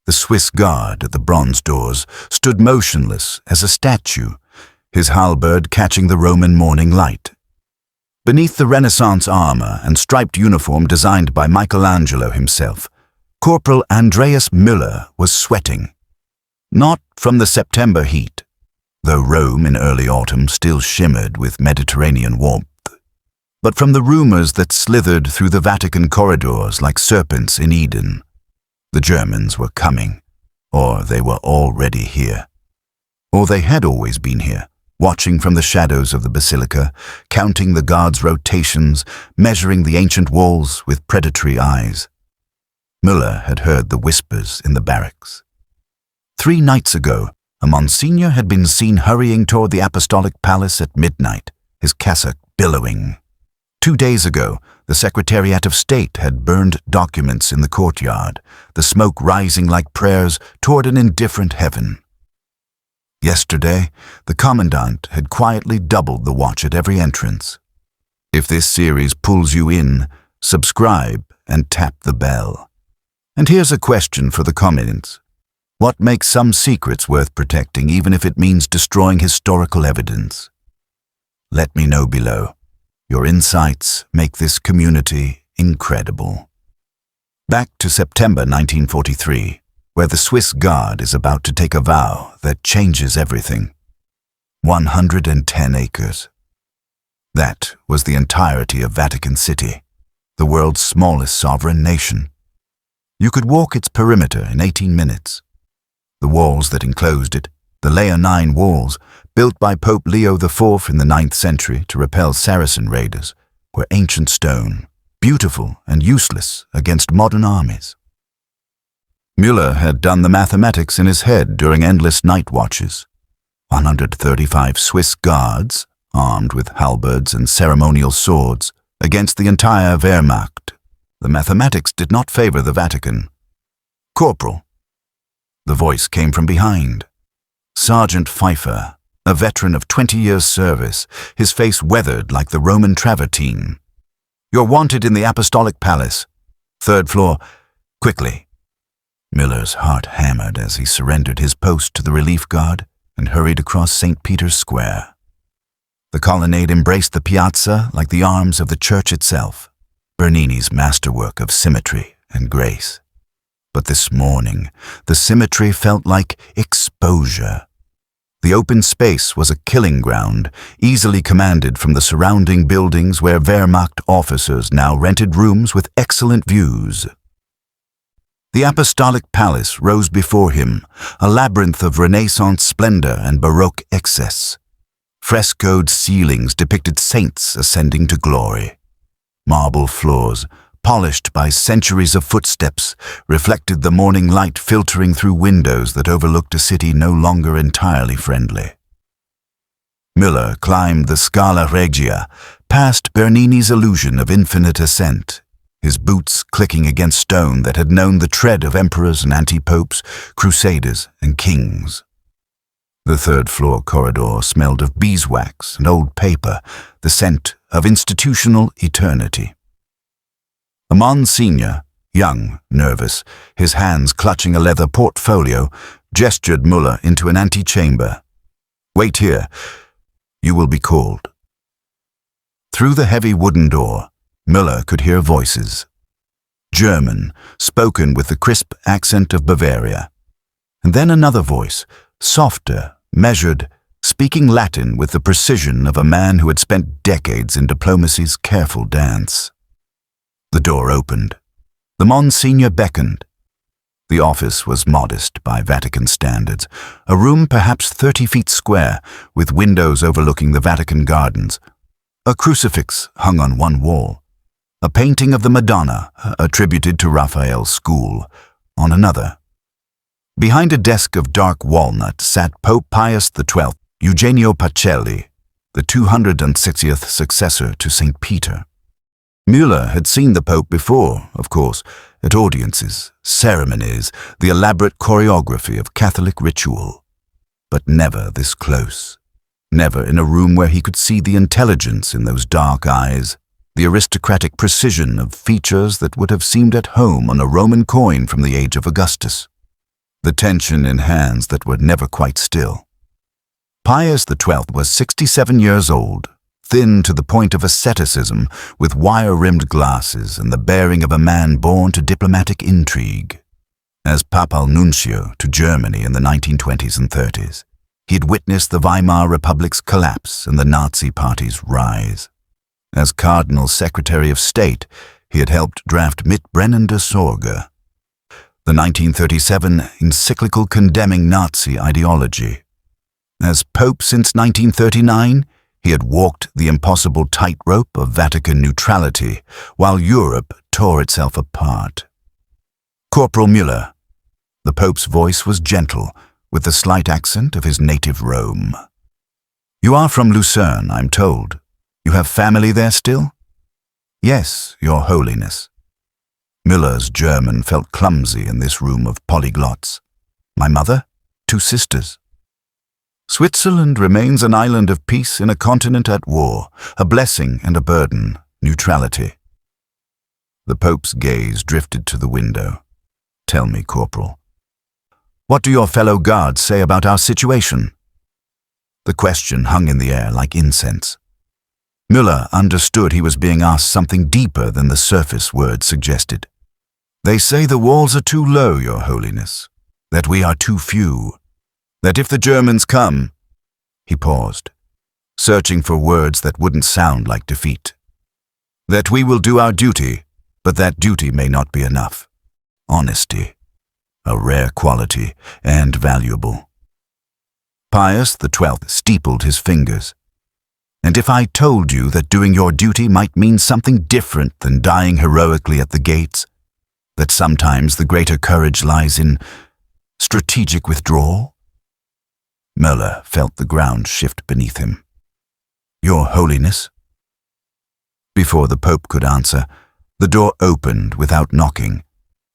The Swiss guard at the bronze doors stood motionless as a statue, his halberd catching the Roman morning light. Beneath the Renaissance armor and striped uniform designed by Michelangelo himself, Corporal Andreas Müller was sweating. Not from the September heat, though Rome in early autumn still shimmered with Mediterranean warmth, but from the rumors that slithered through the Vatican corridors like serpents in Eden. The Germans were coming, or they were already here. Or they had always been here, watching from the shadows of the basilica, counting the guards' rotations, measuring the ancient walls with predatory eyes. Müller had heard the whispers in the barracks. 3 nights ago, a Monsignor had been seen hurrying toward the Apostolic Palace at midnight, his cassock billowing. 2 days ago, the Secretariat of State had burned documents in the courtyard, the smoke rising like prayers toward an indifferent heaven. Yesterday, the Commandant had quietly doubled the watch at every entrance. If this series pulls you in, subscribe and tap the bell. And here's a question for the comments. What makes some secrets worth protecting even if it means destroying historical evidence? Let me know below. Your insights make this community incredible. Back to September 1943, where the Swiss Guard is about to take a vow that changes everything. 110 acres. That was the entirety of Vatican City, the world's smallest sovereign nation. You could walk its perimeter in 18 minutes. The walls that enclosed it, the Leonine walls, built by Pope Leo IV in the 9th century to repel Saracen raiders, were ancient stone, beautiful and useless against modern armies. Müller had done the mathematics in his head during endless night watches. 135 Swiss guards, armed with halberds and ceremonial swords, against the entire Wehrmacht. The mathematics did not favor the Vatican. Corporal. The voice came from behind. Sergeant Pfeiffer, a veteran of 20 years' service, his face weathered like the Roman travertine. You're wanted in the Apostolic Palace. 3rd floor. Quickly. Müller's heart hammered as he surrendered his post to the relief guard and hurried across St. Peter's Square. The colonnade embraced the piazza like the arms of the church itself, Bernini's masterwork of symmetry and grace. But this morning, the symmetry felt like exposure. The open space was a killing ground, easily commanded from the surrounding buildings where Wehrmacht officers now rented rooms with excellent views. The Apostolic Palace rose before him, a labyrinth of Renaissance splendor and Baroque excess. Frescoed ceilings depicted saints ascending to glory. Marble floors, polished by centuries of footsteps, reflected the morning light filtering through windows that overlooked a city no longer entirely friendly. Müller climbed the Scala Regia, past Bernini's illusion of infinite ascent, his boots clicking against stone that had known the tread of emperors and anti-popes, crusaders and kings. The 3rd floor corridor smelled of beeswax and old paper, the scent of institutional eternity. A Monsignor, young, nervous, his hands clutching a leather portfolio, gestured Müller into an antechamber. Wait here. You will be called. Through the heavy wooden door, Müller could hear voices. German, spoken with the crisp accent of Bavaria. And then another voice, softer, measured, speaking Latin with the precision of a man who had spent decades in diplomacy's careful dance. The door opened. The Monsignor beckoned. The office was modest by Vatican standards, a room perhaps 30 feet square, with windows overlooking the Vatican gardens. A crucifix hung on one wall. A painting of the Madonna, attributed to Raphael's school, on another. Behind a desk of dark walnut sat Pope Pius XII, Eugenio Pacelli, the 260th successor to St. Peter. Müller had seen the Pope before, of course, at audiences, ceremonies, the elaborate choreography of Catholic ritual. But never this close. Never in a room where he could see the intelligence in those dark eyes, the aristocratic precision of features that would have seemed at home on a Roman coin from the age of Augustus. the tension in hands that were never quite still. Pius XII was 67 years old, thin to the point of asceticism, with wire-rimmed glasses and the bearing of a man born to diplomatic intrigue. As papal nuncio to Germany in the 1920s and 30s, he had witnessed the Weimar Republic's collapse and the Nazi Party's rise. As Cardinal Secretary of State, he had helped draft Mitbrennen der Sorge, the 1937 encyclical condemning Nazi ideology. As Pope since 1939, he had walked the impossible tightrope of Vatican neutrality while Europe tore itself apart. Corporal Müller. The Pope's voice was gentle, with the slight accent of his native Rome. You are from Lucerne, I'm told. You have family there still? Yes, Your Holiness. Müller's German felt clumsy in this room of polyglots. My mother, 2 sisters. Switzerland remains an island of peace in a continent at war, a blessing and a burden, neutrality. The Pope's gaze drifted to the window. Tell me, Corporal. What do your fellow guards say about our situation? The question hung in the air like incense. Müller understood he was being asked something deeper than the surface words suggested. They say the walls are too low, Your Holiness, that we are too few, that if the Germans come— He paused, searching for words that wouldn't sound like defeat. That we will do our duty, but that duty may not be enough. Honesty, a rare quality and valuable. Pius XII steepled his fingers. And if I told you that doing your duty might mean something different than dying heroically at the gates, that sometimes the greater courage lies in strategic withdrawal? Müller felt the ground shift beneath him. Your Holiness? Before the Pope could answer, the door opened without knocking,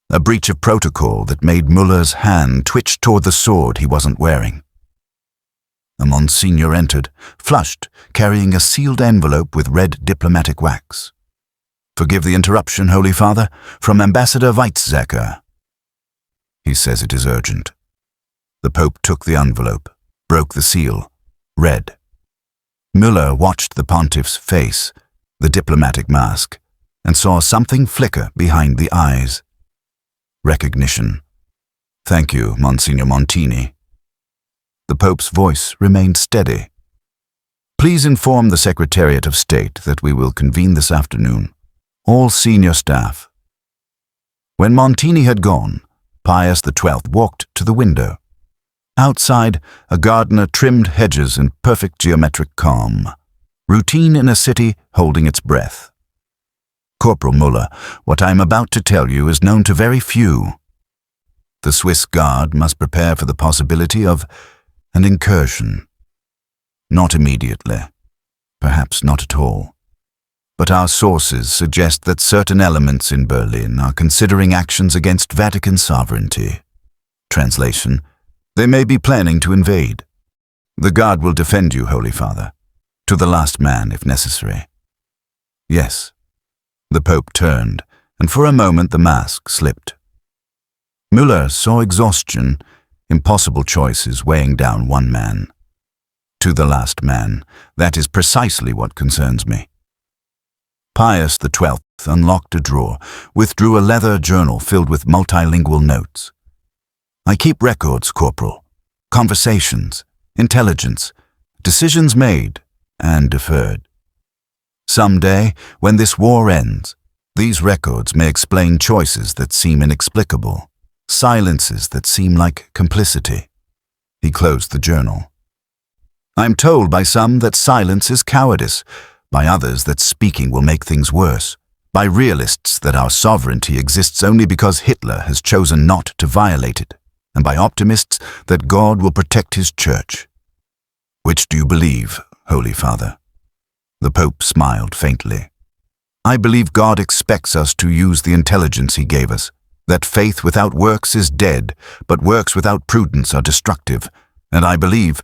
a breach of protocol that made Müller's hand twitch toward the sword he wasn't wearing. A Monsignor entered, flushed, carrying a sealed envelope with red diplomatic wax. Forgive the interruption, Holy Father, from Ambassador Weizsäcker. He says it is urgent. The Pope took the envelope, broke the seal, read. Müller watched the pontiff's face, the diplomatic mask, and saw something flicker behind the eyes. Recognition. Thank you, Monsignor Montini. The Pope's voice remained steady. Please inform the Secretariat of State that we will convene this afternoon. All senior staff. When Montini had gone, Pius XII walked to the window. Outside, a gardener trimmed hedges in perfect geometric calm. Routine in a city holding its breath. Corporal Müller, what I am about to tell you is known to very few. The Swiss Guard must prepare for the possibility of an incursion. Not immediately, perhaps not at all. But our sources suggest that certain elements in Berlin are considering actions against Vatican sovereignty. Translation: they may be planning to invade. The Guard will defend you, Holy Father, to the last man if necessary. Yes. The Pope turned, and for a moment the mask slipped. Müller saw exhaustion, impossible choices weighing down one man. To the last man, that is precisely what concerns me. Pius XII unlocked a drawer, withdrew a leather journal filled with multilingual notes. I keep records, Corporal. Conversations, intelligence, decisions made and deferred. Someday, when this war ends, these records may explain choices that seem inexplicable, silences that seem like complicity. He closed the journal. I'm told by some that silence is cowardice, by others that speaking will make things worse, by realists that our sovereignty exists only because Hitler has chosen not to violate it, and by optimists that God will protect his church. Which do you believe, Holy Father? The Pope smiled faintly. I believe God expects us to use the intelligence he gave us, that faith without works is dead, but works without prudence are destructive, and I believe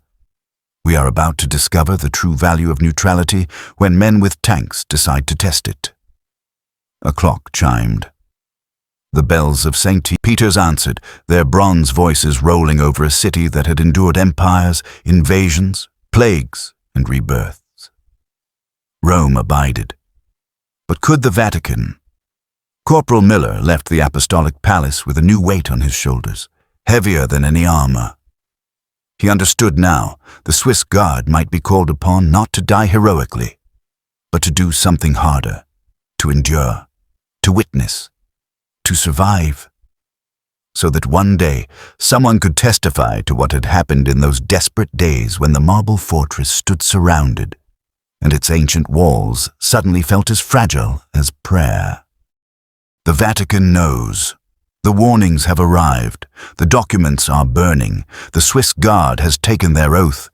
we are about to discover the true value of neutrality when men with tanks decide to test it. A clock chimed. The bells of St. Peter's answered, their bronze voices rolling over a city that had endured empires, invasions, plagues, and rebirths. Rome abided. But could the Vatican? Corporal Miller left the apostolic palace with a new weight on his shoulders, heavier than any armor. He understood now the Swiss Guard might be called upon not to die heroically, but to do something harder, to endure, to witness, to survive, so that one day someone could testify to what had happened in those desperate days when the marble fortress stood surrounded, and its ancient walls suddenly felt as fragile as prayer. The Vatican knows. The warnings have arrived. The documents are burning. The Swiss Guard has taken their oath.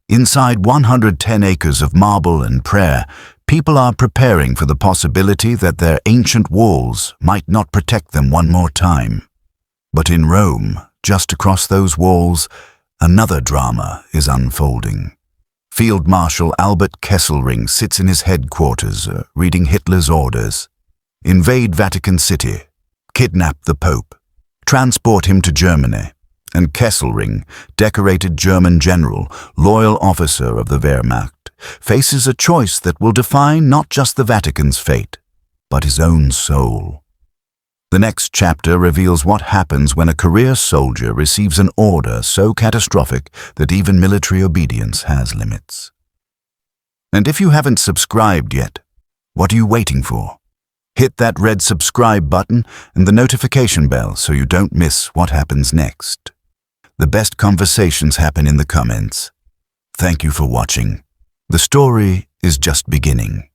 Inside 110 acres of marble and prayer, people are preparing for the possibility that their ancient walls might not protect them one more time. But in Rome, just across those walls, another drama is unfolding. Field Marshal Albert Kesselring sits in his headquarters, reading Hitler's orders. Invade Vatican City, kidnap the Pope, transport him to Germany, and Kesselring, decorated German general, loyal officer of the Wehrmacht, faces a choice that will define not just the Vatican's fate, but his own soul. The next chapter reveals what happens when a career soldier receives an order so catastrophic that even military obedience has limits. And if you haven't subscribed yet, what are you waiting for? Hit that red subscribe button and the notification bell so you don't miss what happens next. The best conversations happen in the comments. Thank you for watching. The story is just beginning.